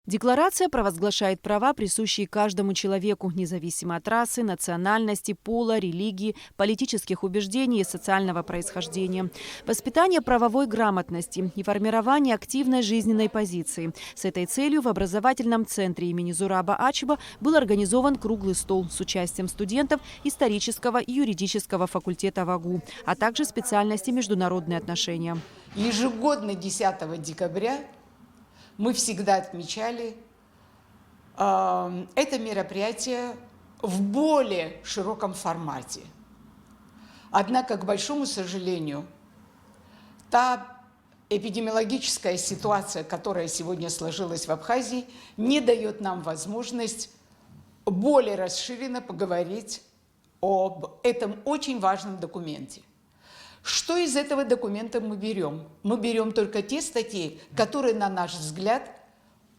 Декларация провозглашает права, присущие каждому человеку, независимо от расы, национальности, пола, религии, политических убеждений и социального происхождения. Воспитание правовой грамотности и формирование активной жизненной позиции. С этой целью в образовательном центре имени Зураба Ачеба был организован круглый стол с участием студентов исторического и юридического факультета ВАГУ, а также специальности международные отношения. Ежегодно 10 декабря мы всегда отмечали это мероприятие в более широком формате. Однако, к большому сожалению, та эпидемиологическая ситуация, которая сегодня сложилась в Абхазии, не дает нам возможность более расширенно поговорить об этом очень важном документе. Что из этого документа мы берем? Мы берем только те статьи, которые, на наш взгляд,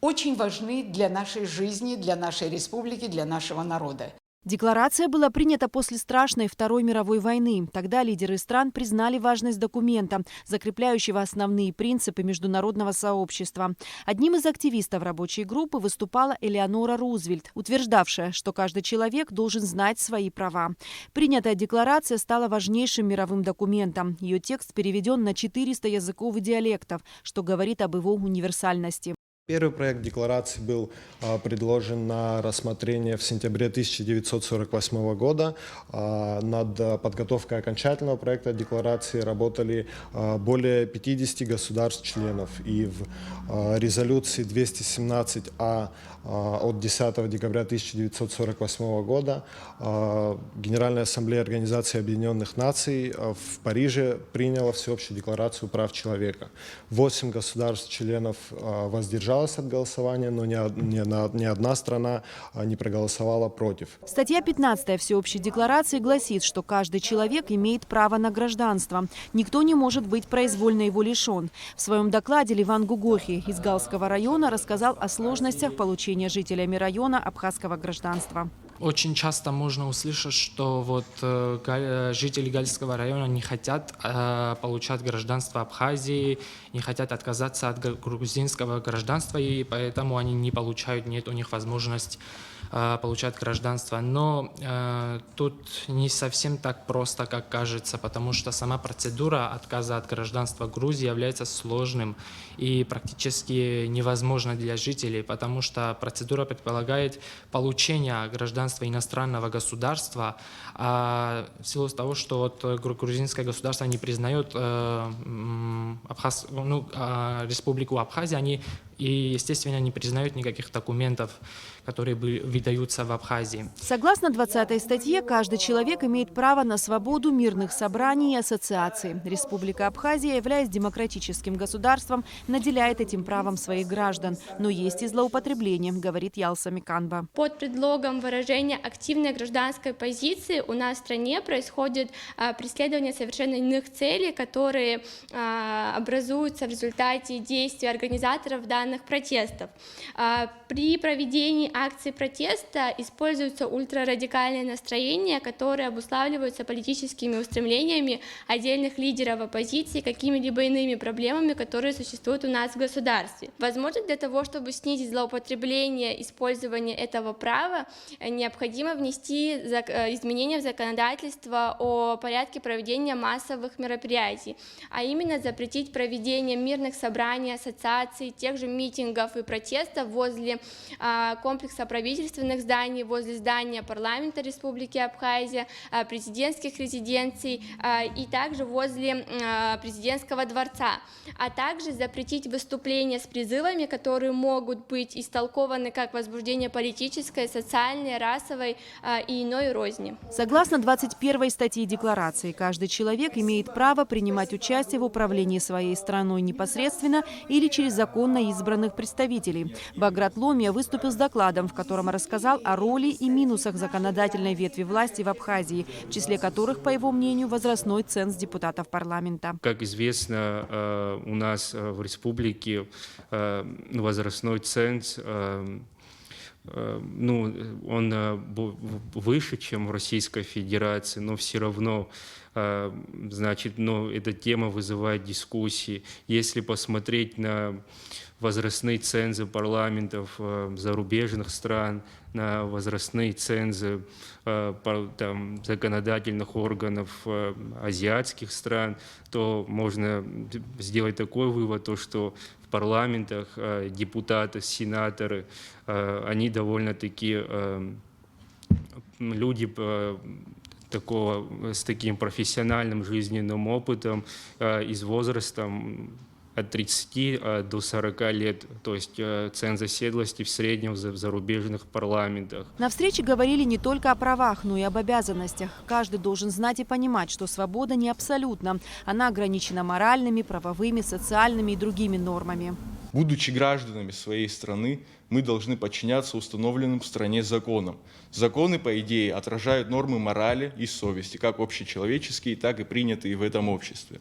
очень важны для нашей жизни, для нашей республики, для нашего народа. Декларация была принята после страшной Второй мировой войны. Тогда лидеры стран признали важность документа, закрепляющего основные принципы международного сообщества. Одним из активистов рабочей группы выступала Элеонора Рузвельт, утверждавшая, что каждый человек должен знать свои права. Принятая декларация стала важнейшим мировым документом. Ее текст переведен на 400 языков и диалектов, что говорит об его универсальности. Первый проект декларации был предложен на рассмотрение в сентябре 1948 года. Над подготовкой окончательного проекта декларации работали более 50 государств-членов. И в резолюции 217А от 10 декабря 1948 года Генеральная ассамблея Организации Объединенных Наций в Париже приняла всеобщую декларацию прав человека. 8 государств-членов воздержалось от голосования, но ни одна страна не проголосовала против. Статья 15 Всеобщей декларации гласит, что каждый человек имеет право на гражданство. Никто не может быть произвольно его лишен. В своем докладе Ливан Гугохи из Галского района рассказал о сложностях получения жителями района абхазского гражданства. Очень часто можно услышать, что жители Гальского района не хотят получать гражданство Абхазии, не хотят отказаться от грузинского гражданства, и поэтому они не получают, нет у них возможности получать гражданство. Но тут не совсем так просто, как кажется, потому что сама процедура отказа от гражданства Грузии является сложным и практически невозможной для жителей, потому что процедура предполагает получение гражданства иностранного государства, а в силу того, что грузинское государство не признает республику Абхазия, они естественно, не признают никаких документов, которые выдаются в Абхазии. Согласно 20 статье, каждый человек имеет право на свободу мирных собраний и ассоциаций. Республика Абхазия, являясь демократическим государством, наделяет этим правом своих граждан. Но есть и злоупотребление, говорит Ялса Миканба. Под предлогом выражения активной гражданской позиции у нас в стране происходит преследование совершенно иных целей, которые образуются в результате действий организаторов данных протестов. При проведении акций протеста используются ультрарадикальные настроения, которые обуславливаются политическими устремлениями отдельных лидеров оппозиции, какими-либо иными проблемами, которые существуют у нас в государстве. Возможно, для того, чтобы снизить злоупотребление использования этого права, необходимо внести изменения в законодательство о порядке проведения массовых мероприятий, а именно запретить проведение мирных собраний, ассоциаций, тех же митингов и протестов возле комплекса правительственных зданий, возле здания парламента Республики Абхазия, президентских резиденций и также возле президентского дворца, а также запретить выступления с призывами, которые могут быть истолкованы как возбуждение политической, социальной, расовой и иной розни. Согласно 21 статье декларации, каждый человек имеет право принимать участие в управлении своей страной непосредственно или через законно избранных представителей. Баграт Ломия выступил с докладом, в котором рассказал о роли и минусах законодательной ветви власти в Абхазии, в числе которых, по его мнению, возрастной ценз депутатов парламента. Как известно, у нас в республике возрастной ценз он выше, чем в Российской Федерации, но все равно значит, ну, эта тема вызывает дискуссии. Если посмотреть на возрастные цензы парламентов зарубежных стран, на возрастные цензы там, законодательных органов азиатских стран, то можно сделать такой вывод, то, что в парламентах депутаты, сенаторы, они довольно-таки люди с таким профессиональным жизненным опытом и с возрастом от 30 до 40 лет, то есть ценз оседлости в среднем в зарубежных парламентах. На встрече говорили не только о правах, но и об обязанностях. Каждый должен знать и понимать, что свобода не абсолютна. Она ограничена моральными, правовыми, социальными и другими нормами. Будучи гражданами своей страны, мы должны подчиняться установленным в стране законам. Законы, по идее, отражают нормы морали и совести, как общечеловеческие, так и принятые в этом обществе.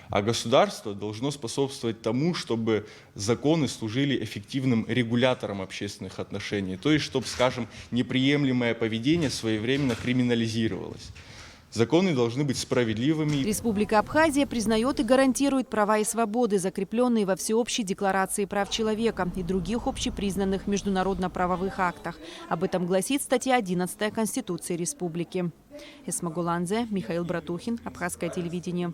А государство должно способствовать тому, чтобы законы служили эффективным регулятором общественных отношений, то есть, чтобы, скажем, неприемлемое поведение своевременно криминализировалось. Законы должны быть справедливыми. Республика Абхазия признает и гарантирует права и свободы, закрепленные во Всеобщей декларации прав человека и других общепризнанных международно-правовых актах. Об этом гласит статья 11 Конституции Республики. Эсма Гуланзе, Михаил Братухин, Абхазское телевидение.